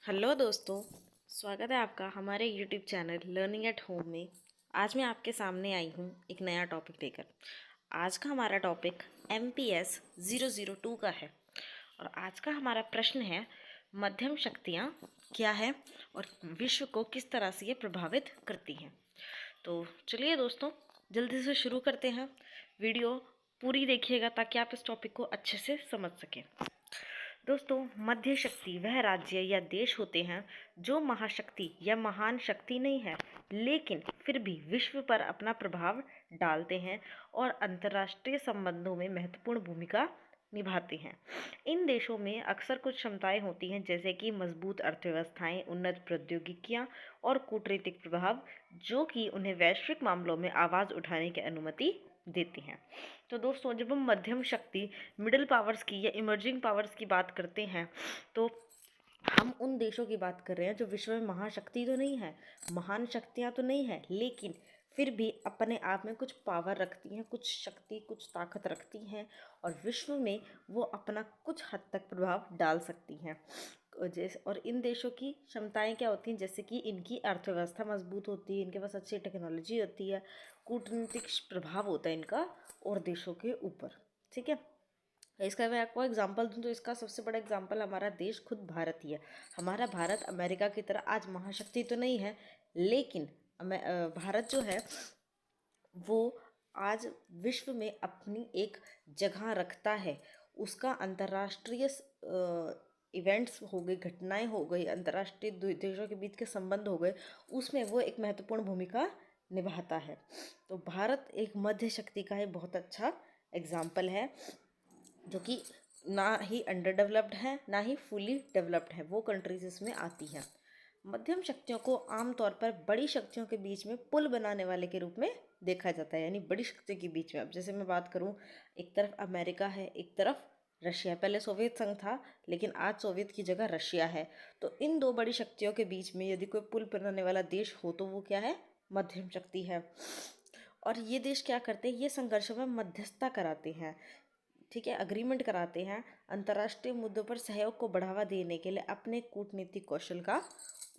Hello दोस्तों, स्वागत है आपका हमारे YouTube channel learning at home में। आज मैं आपके सामने आई हूँ एक नया टॉपिक लेकर। आज का हमारा टॉपिक MPS 002 का है और आज का हमारा प्रश्न है, मध्यम शक्तियाँ क्या है और विश्व को किस तरह से ये प्रभावित करती हैं। तो चलिए दोस्तों, जल्दी से शुरू करते हैं। वीडियो पूरी देखिएगा ताकि आप इस टॉपिक को अच्छे से समझ सकें। दोस्तों, मध्य शक्ति वह राज्य या देश होते हैं जो महाशक्ति या महान शक्ति नहीं है, लेकिन फिर भी विश्व पर अपना प्रभाव डालते हैं और अंतर्राष्ट्रीय संबंधों में महत्वपूर्ण भूमिका निभाते हैं। इन देशों में अक्सर कुछ क्षमताएं होती हैं, जैसे कि मजबूत अर्थव्यवस्थाएं, उन्नत प्रौद्योगिकियां और कूटनीतिक प्रभाव, जो कि उन्हें वैश्विक मामलों में आवाज़ उठाने की अनुमति देती हैं। तो दोस्तों, जब हम मध्यम शक्ति, मिडिल पावर्स की या इमर्जिंग पावर्स की बात करते हैं, तो हम उन देशों की बात कर रहे हैं जो विश्व में महाशक्ति तो नहीं है, महान शक्तियाँ तो नहीं है, लेकिन फिर भी अपने आप में कुछ पावर रखती हैं, कुछ शक्ति, कुछ ताकत रखती हैं और विश्व में वो अपना कुछ हद तक प्रभाव डाल सकती हैं। जैसे और इन देशों की क्षमताएं क्या होती हैं, जैसे कि इनकी अर्थव्यवस्था मजबूत होती है, इनके पास अच्छी टेक्नोलॉजी होती है, कूटनीतिक प्रभाव होता है इनका और देशों के ऊपर। ठीक है, इसका मैं आपको एग्जांपल दूं तो इसका सबसे बड़ा एग्जांपल हमारा देश खुद भारत ही है। हमारा भारत अमेरिका की तरह आज महाशक्ति तो नहीं है, लेकिन भारत जो है वो आज विश्व में अपनी एक जगह रखता है। उसका अंतर्राष्ट्रीय इवेंट्स हो गए, घटनाएं हो गई, अंतर्राष्ट्रीय देशों के बीच के संबंध हो गए, उसमें वो एक महत्वपूर्ण भूमिका निभाता है। तो भारत एक मध्य शक्ति का एक बहुत अच्छा एग्जाम्पल है, जो कि ना ही अंडर डेवलप्ड है ना ही फुली डेवलप्ड है, वो कंट्रीज इसमें आती हैं। मध्यम शक्तियों को आमतौर पर बड़ी शक्तियों के बीच में पुल बनाने वाले के रूप में देखा जाता है, यानी बड़ी शक्तियों के बीच में। अब जैसे मैं बात करूं, एक तरफ अमेरिका है, एक तरफ रशिया। पहले सोवियत संघ था, लेकिन आज सोवियत की जगह रशिया है। तो इन दो बड़ी शक्तियों के बीच में यदि कोई पुल बनाने वाला देश हो तो वो क्या है? मध्यम शक्ति है। और ये देश क्या करते हैं? ये संघर्षों में मध्यस्थता कराते हैं, ठीक है, अग्रीमेंट कराते हैं, अंतर्राष्ट्रीय मुद्दों पर सहयोग को बढ़ावा देने के लिए अपने कूटनीतिक कौशल का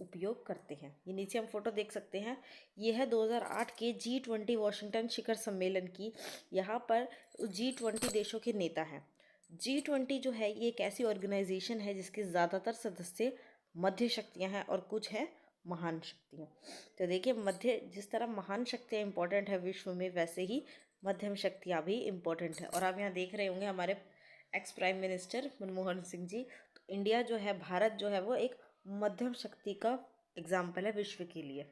उपयोग करते हैं। ये नीचे हम फोटो देख सकते हैं, ये है 2008 के G20 वाशिंगटन शिखर सम्मेलन की। यहाँ पर G20 देशों के नेता हैं। G20 जो है ये एक ऐसी ऑर्गेनाइजेशन है जिसके ज़्यादातर सदस्य मध्य शक्तियाँ हैं और कुछ है महान शक्तियाँ। तो देखिए, मध्य जिस तरह महान शक्तियाँ इंपॉर्टेंट है विश्व में, वैसे ही मध्यम शक्तियाँ भी इम्पोर्टेंट है। और आप यहाँ देख रहे होंगे हमारे ex prime minister Manmohan Singh ji. तो इंडिया जो है, भारत जो है, वो एक मध्यम शक्ति का एग्जाम्पल है विश्व के लिए।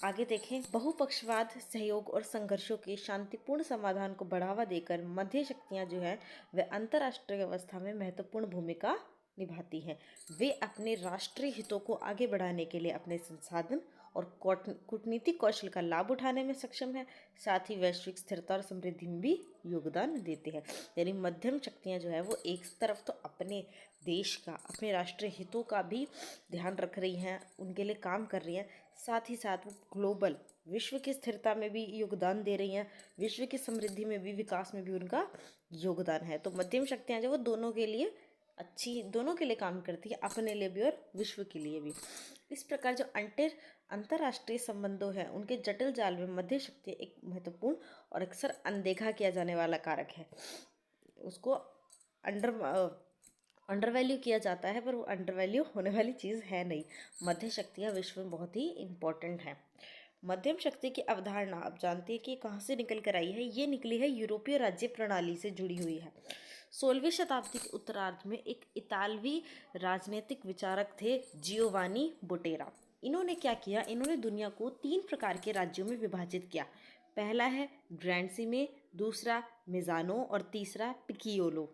आगे देखें, बहुपक्षवाद, सहयोग और संघर्षों के शांतिपूर्ण समाधान को बढ़ावा देकर मध्य शक्तियाँ जो है वे अंतर्राष्ट्रीय व्यवस्था में महत्वपूर्ण भूमिका निभाती हैं। वे अपने राष्ट्रीय हितों को आगे बढ़ाने के लिए अपने संसाधन और कूटनीतिक कौशल का लाभ उठाने में सक्षम है, साथ ही वैश्विक स्थिरता और समृद्धि में भी योगदान देते हैं। यानी मध्यम शक्तियाँ जो है वो एक तरफ तो अपने देश का, अपने राष्ट्रीय हितों का भी ध्यान रख रही हैं, उनके लिए काम कर रही हैं, साथ ही साथ वो ग्लोबल विश्व की स्थिरता में भी योगदान दे रही हैं, विश्व की समृद्धि में भी, विकास में भी उनका योगदान है। तो मध्यम शक्तियाँ जो वो दोनों के लिए अच्छी, दोनों के लिए काम करती है, अपने लिए भी और विश्व के लिए भी। इस प्रकार जो अंतर्राष्ट्रीय संबंधों हैं उनके जटिल जाल में मध्य शक्ति एक महत्वपूर्ण और अक्सर अनदेखा किया जाने वाला कारक है। उसको अंडर वैल्यू किया जाता है, पर वो अंडर वैल्यू होने वाली चीज़ है नहीं। मध्य शक्तियाँ विश्व में बहुत ही इम्पोर्टेंट हैं। मध्यम शक्ति की अवधारणा आप जानते हैं कि कहाँ से निकल कर आई है? ये निकली है यूरोपीय राज्य प्रणाली से जुड़ी हुई है। 16वीं शताब्दी के उत्तरार्ध में एक इतालवी राजनीतिक विचारक थे, जियोवानी बोटेरा। इन्होंने क्या किया? इन्होंने दुनिया को 3 प्रकार के राज्यों में विभाजित किया। पहला है ग्रैंड सीमे, दूसरा मेजानो और तीसरा पिकियोलो।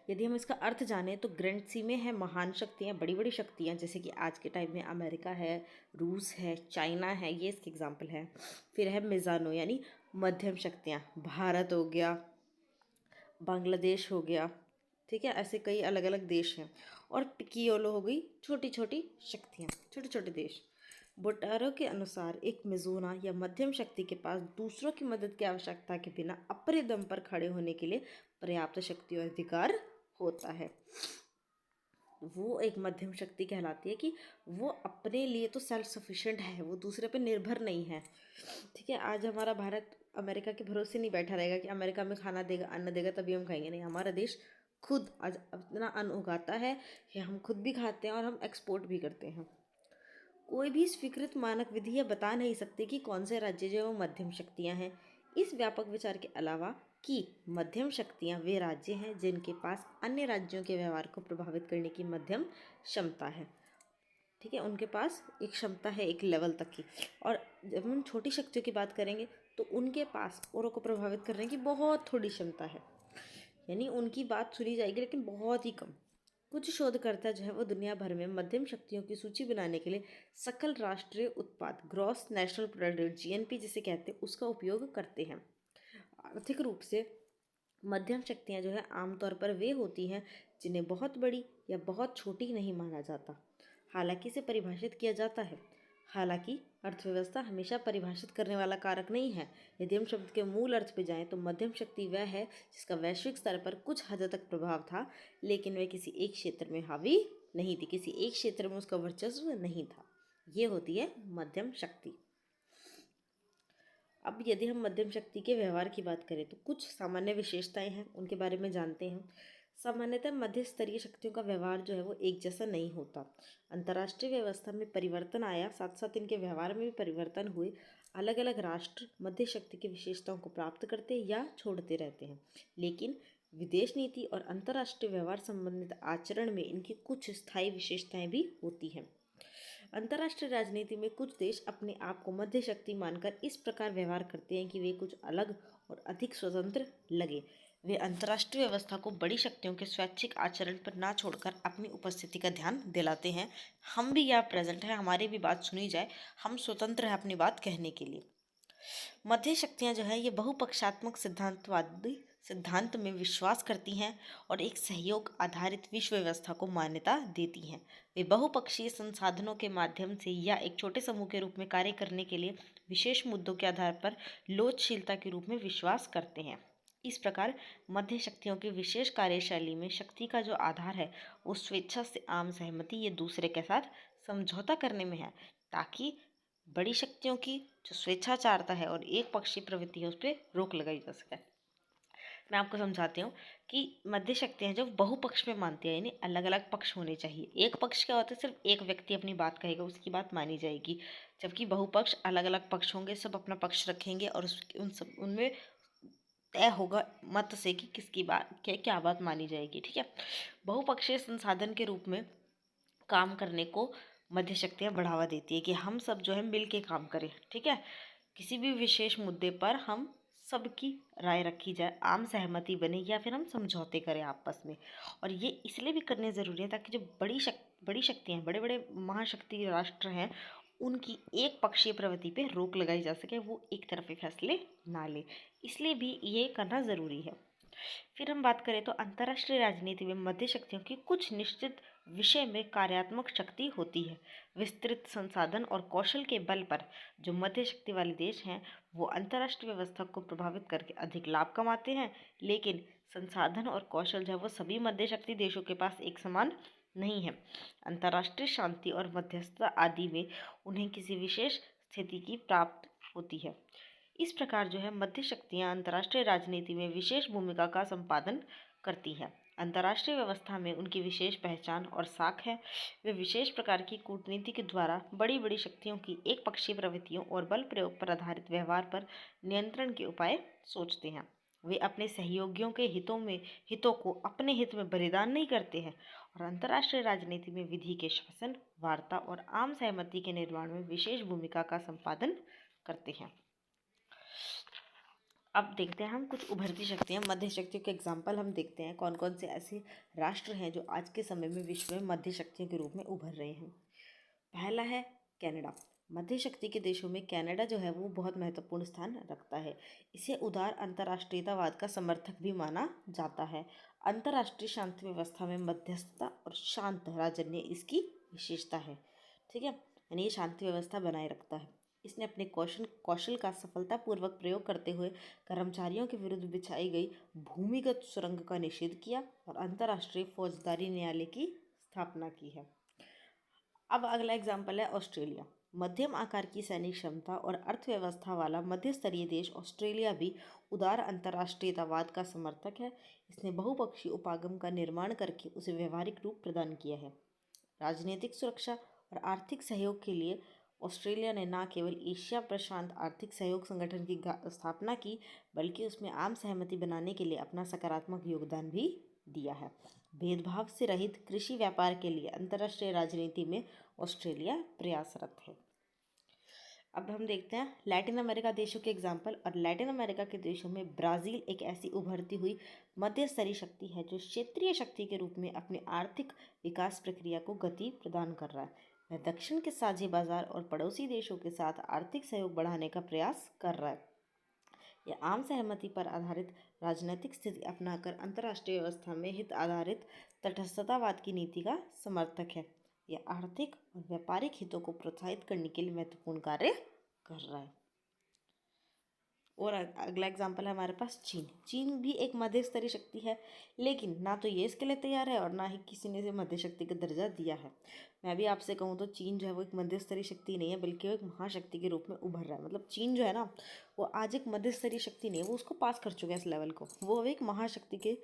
यदि हम इसका अर्थ जानें तो ग्रैंड सीमे है महान शक्तियाँ, बड़ी बड़ी शक्तियाँ, जैसे कि आज के टाइम में अमेरिका है, रूस है, चाइना है, ये इसके एग्जाम्पल है। फिर है मेजानो यानी मध्यम शक्तियाँ, भारत हो गया, बांग्लादेश हो गया, ठीक है, ऐसे कई अलग अलग देश हैं। और पिकियोलो हो गई छोटी छोटी शक्तियाँ, छोटे छोटे देश। बोटारो के अनुसार एक मेज़ोना या मध्यम शक्ति के पास दूसरों की मदद की आवश्यकता के बिना अपने दम पर खड़े होने के लिए पर्याप्त शक्ति और अधिकार होता है। वो एक मध्यम शक्ति कहलाती है कि वो अपने लिए तो सेल्फ सफिशिएंट है, वो दूसरे पे निर्भर नहीं है। ठीक है, आज हमारा भारत अमेरिका के भरोसे नहीं बैठा रहेगा कि अमेरिका में खाना देगा, अन्न देगा तभी हम खाएंगे। नहीं, हमारा देश खुद आज इतना अन्न उगाता है कि हम खुद भी खाते हैं और हम एक्सपोर्ट भी करते हैं। कोई भी स्वीकृत मानक विधि यह बता नहीं सकती कि कौन से राज्य जो है वो मध्यम शक्तियाँ हैं। इस व्यापक विचार के अलावा कि मध्यम शक्तियाँ वे राज्य हैं जिनके पास अन्य राज्यों के व्यवहार को प्रभावित करने की मध्यम क्षमता है। ठीक है, उनके पास एक क्षमता है एक लेवल तक की। और जब हम छोटी शक्तियों की बात करेंगे तो उनके पास औरों को प्रभावित करने की बहुत थोड़ी क्षमता है, यानी उनकी बात सुनी जाएगी लेकिन बहुत ही कम। कुछ शोधकर्ता जो है वो दुनिया भर में मध्यम शक्तियों की सूची बनाने के लिए सकल राष्ट्रीय उत्पाद ग्रॉस नेशनल प्रोडक्ट जीएनपी जिसे कहते हैं उसका उपयोग करते हैं। आर्थिक रूप से मध्यम शक्तियाँ जो है आमतौर पर वे होती हैं जिन्हें बहुत बड़ी या बहुत छोटी नहीं माना जाता, हालांकि इसे परिभाषित किया जाता है। हालांकि अर्थव्यवस्था हमेशा परिभाषित करने वाला कारक नहीं है। यदि हम शब्द के मूल अर्थ पे जाएं तो मध्यम शक्ति वह है जिसका वैश्विक स्तर पर कुछ हद तक प्रभाव था, लेकिन वह किसी एक क्षेत्र में हावी नहीं थी, किसी एक क्षेत्र में उसका वर्चस्व नहीं था। ये होती है मध्यम शक्ति। अब यदि हम मध्यम शक्ति के व्यवहार की बात करें तो कुछ सामान्य विशेषताएं हैं, उनके बारे में जानते हैं। सामान्यतः मध्य स्तरीय शक्तियों का व्यवहार जो है वो एक जैसा नहीं होता। अंतर्राष्ट्रीय व्यवस्था में परिवर्तन आया, साथ साथ इनके व्यवहार में भी परिवर्तन हुए। अलग अलग राष्ट्र मध्य शक्ति की विशेषताओं को प्राप्त करते या छोड़ते रहते हैं, लेकिन विदेश नीति और अंतर्राष्ट्रीय व्यवहार संबंधित आचरण में इनकी कुछ स्थायी विशेषताएं भी होती हैं। अंतर्राष्ट्रीय राजनीति में कुछ देश अपने आप को मध्य शक्ति मानकर इस प्रकार व्यवहार करते हैं कि वे कुछ अलग और अधिक स्वतंत्र लगे। वे अंतर्राष्ट्रीय व्यवस्था को बड़ी शक्तियों के स्वैच्छिक आचरण पर ना छोड़कर अपनी उपस्थिति का ध्यान दिलाते हैं। हम भी यहाँ प्रेजेंट हैं, हमारी भी बात सुनी जाए, हम स्वतंत्र हैं अपनी बात कहने के लिए। मध्य शक्तियाँ जो है ये बहुपक्षात्मक सिद्धांतवादी सिद्धांत में विश्वास करती हैं और एक सहयोग आधारित विश्व व्यवस्था को मान्यता देती हैं। वे बहुपक्षीय संसाधनों के माध्यम से या एक छोटे समूह के रूप में कार्य करने के लिए विशेष मुद्दों के आधार पर लोचशीलता के रूप में विश्वास करते हैं। इस प्रकार मध्य शक्तियों की विशेष कार्यशैली में शक्ति का जो आधार है वो स्वेच्छा से आम सहमति या दूसरे के साथ समझौता करने में है, ताकि बड़ी शक्तियों की जो स्वेच्छाचारता है और एक पक्षीय प्रवृत्ति है उस पर रोक लगाई जा सके। मैं आपको समझाती हूँ कि मध्य शक्तियाँ जो बहुपक्ष में मानती है, यानी अलग अलग पक्ष होने चाहिए। एक पक्ष क्या होता है, सिर्फ एक व्यक्ति अपनी बात कहेगा, उसकी बात मानी जाएगी। जबकि बहुपक्ष अलग अलग पक्ष होंगे, सब अपना पक्ष रखेंगे और उन सब उनमें तय होगा मत से कि किसकी बात क्या बात मानी जाएगी। ठीक है, बहुपक्षीय संसाधन के रूप में काम करने को मध्य शक्तियाँ बढ़ावा देती है कि हम सब जो है मिल के काम करें। ठीक है, किसी भी विशेष मुद्दे पर हम सबकी राय रखी जाए, आम सहमति बने या फिर हम समझौते करें आपस में। और ये इसलिए भी करने ज़रूरी है ताकि जो बड़ी शक्तियाँ, बड़े बड़े महाशक्ति राष्ट्र हैं, उनकी एक पक्षीय प्रवृत्ति पे रोक लगाई जा सके, वो एक तरफी फैसले ना ले, इसलिए भी ये करना ज़रूरी है। फिर हम बात करें तो अंतर्राष्ट्रीय राजनीति में मध्य शक्तियों की कुछ निश्चित विषय में कार्यात्मक शक्ति होती है। विस्तृत संसाधन और कौशल के बल पर जो मध्य शक्ति वाले देश हैं वो अंतर्राष्ट्रीय व्यवस्था को प्रभावित करके अधिक लाभ कमाते हैं, लेकिन संसाधन और कौशल जो है वो सभी मध्य शक्ति देशों के पास एक समान नहीं है। अंतर्राष्ट्रीय शांति और मध्यस्थता आदि में उन्हें किसी विशेष स्थिति की प्राप्त होती है। इस प्रकार जो है मध्य शक्तियाँ अंतर्राष्ट्रीय राजनीति में विशेष भूमिका का संपादन करती हैं। अंतर्राष्ट्रीय व्यवस्था में उनकी विशेष पहचान और साख है। वे विशेष प्रकार की कूटनीति के द्वारा बड़ी बड़ी शक्तियों की एक पक्षीय प्रवृत्तियों और बल प्रयोग पर आधारित व्यवहार पर नियंत्रण के उपाय सोचते हैं। वे अपने सहयोगियों के हितों को अपने हित में बलिदान नहीं करते हैं और अंतर्राष्ट्रीय राजनीति में विधि के शासन, वार्ता और आम सहमति के निर्माण में विशेष भूमिका का संपादन करते हैं। अब देखते हैं हम कुछ उभरती शक्तियाँ, मध्य शक्तियों के एग्जाम्पल हम देखते हैं कौन कौन से ऐसे राष्ट्र हैं जो आज के समय में विश्व में मध्य शक्तियों के रूप में उभर रहे हैं। पहला है कनाडा। मध्य शक्ति के देशों में कनाडा जो है वो बहुत महत्वपूर्ण स्थान रखता है। इसे उदार अंतर्राष्ट्रीयतावाद का समर्थक भी माना जाता है। अंतर्राष्ट्रीय शांति व्यवस्था में मध्यस्थता और शांत राजन्य इसकी विशेषता है। ठीक है, यानी ये शांति व्यवस्था बनाए रखता है। इसने अपने कौशल का सफलतापूर्वक प्रयोग करते हुए कर्मचारियों के विरुद्ध बिछाई गई भूमिगत सुरंग का निषेध किया और अंतर्राष्ट्रीय फौजदारी न्यायालय की स्थापना की है। अब अगला एग्जाम्पल है ऑस्ट्रेलिया। मध्यम आकार की सैनिक क्षमता और अर्थव्यवस्था वाला मध्य स्तरीय देश ऑस्ट्रेलिया भी उदार अंतर्राष्ट्रीयतावाद का समर्थक है। इसने बहुपक्षीय उपागम का निर्माण करके उसे व्यवहारिक रूप प्रदान किया है। राजनीतिक सुरक्षा और आर्थिक सहयोग के लिए ऑस्ट्रेलिया ने न केवल एशिया प्रशांत आर्थिक सहयोग संगठन की स्थापना की, बल्कि उसमें आम सहमति बनाने के लिए अपना सकारात्मक योगदान भी दिया है। भेदभाव से रहित कृषि व्यापार के लिए अंतर्राष्ट्रीय राजनीति में ऑस्ट्रेलिया प्रयासरत है। अब हम देखते हैं लैटिन अमेरिका देशों के एग्जाम्पल। और लैटिन अमेरिका के देशों में ब्राज़ील एक ऐसी उभरती हुई मध्य स्तरीय शक्ति है जो क्षेत्रीय शक्ति के रूप में अपनी आर्थिक विकास प्रक्रिया को गति प्रदान कर रहा है। वह दक्षिण के साझे बाजार और पड़ोसी देशों के साथ आर्थिक सहयोग बढ़ाने का प्रयास कर रहा है। यह आम सहमति पर आधारित राजनीतिक स्थिति अपनाकर अंतर्राष्ट्रीय व्यवस्था में हित आधारित तटस्थतावाद की नीति का समर्थक है। यह आर्थिक और व्यापारिक हितों को प्रोत्साहित करने के लिए महत्वपूर्ण कार्य कर रहा है। और अगला एग्जाम्पल है हमारे पास चीन। चीन भी एक मध्य स्तरीय शक्ति है, लेकिन ना तो ये इसके लिए तैयार है और ना ही किसी ने इसे मध्य शक्ति का दर्जा दिया है। मैं भी आपसे कहूँ तो चीन जो है वो एक मध्य स्तरीय शक्ति नहीं है, बल्कि वो एक महाशक्ति के रूप में उभर रहा है। मतलब चीन जो है ना, वो आज एक मध्य स्तरीय शक्ति नहीं है, वो उसको पास कर चुका है इस लेवल को। वो अब एक महाशक्ति के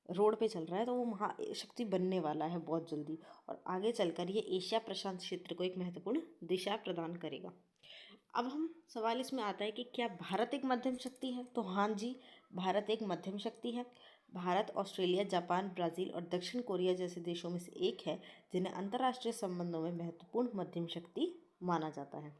रोड पे चल रहा है, तो वो महाशक्ति बनने वाला है बहुत जल्दी, और आगे चलकर ये एशिया प्रशांत क्षेत्र को एक महत्वपूर्ण दिशा प्रदान करेगा। अब हम सवाल इसमें आता है कि क्या भारत एक मध्यम शक्ति है? तो हाँ जी, भारत एक मध्यम शक्ति है। भारत ऑस्ट्रेलिया, जापान, ब्राज़ील और दक्षिण कोरिया जैसे देशों में से एक है जिन्हें अंतर्राष्ट्रीय संबंधों में महत्वपूर्ण मध्यम शक्ति माना जाता है।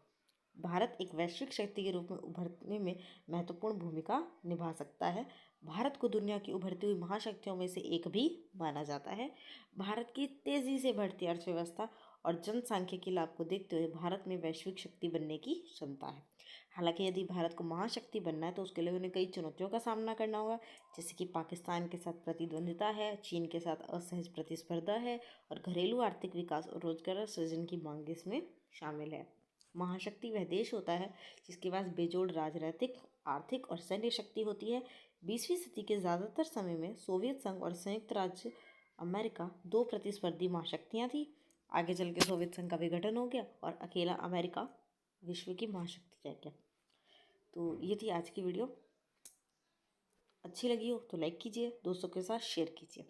भारत एक वैश्विक शक्ति के रूप में उभरने में महत्वपूर्ण भूमिका निभा सकता है। भारत को दुनिया की उभरती हुई महाशक्तियों में से एक भी माना जाता है। भारत की तेज़ी से बढ़ती अर्थव्यवस्था और जनसांख्यिकी लाभ को देखते हुए भारत में वैश्विक शक्ति बनने की क्षमता है। हालांकि यदि भारत को महाशक्ति बनना है तो उसके लिए उन्हें कई चुनौतियों का सामना करना होगा, जैसे कि पाकिस्तान के साथ प्रतिद्वंद्विता है, चीन के साथ असहज प्रतिस्पर्धा है, और घरेलू आर्थिक विकास और रोजगार सृजन की मांग इसमें शामिल है। महाशक्ति वह देश होता है जिसके पास बेजोड़ राजनीतिक, आर्थिक और सैन्य शक्ति होती है। 20वीं सदी के ज़्यादातर समय में सोवियत संघ और संयुक्त राज्य अमेरिका दो प्रतिस्पर्धी महाशक्तियाँ थीं। आगे चल के सोवियत संघ का विघटन हो गया और अकेला अमेरिका विश्व की महाशक्ति रह गया। तो ये थी आज की वीडियो। अच्छी लगी हो तो लाइक कीजिए, दोस्तों के साथ शेयर कीजिए।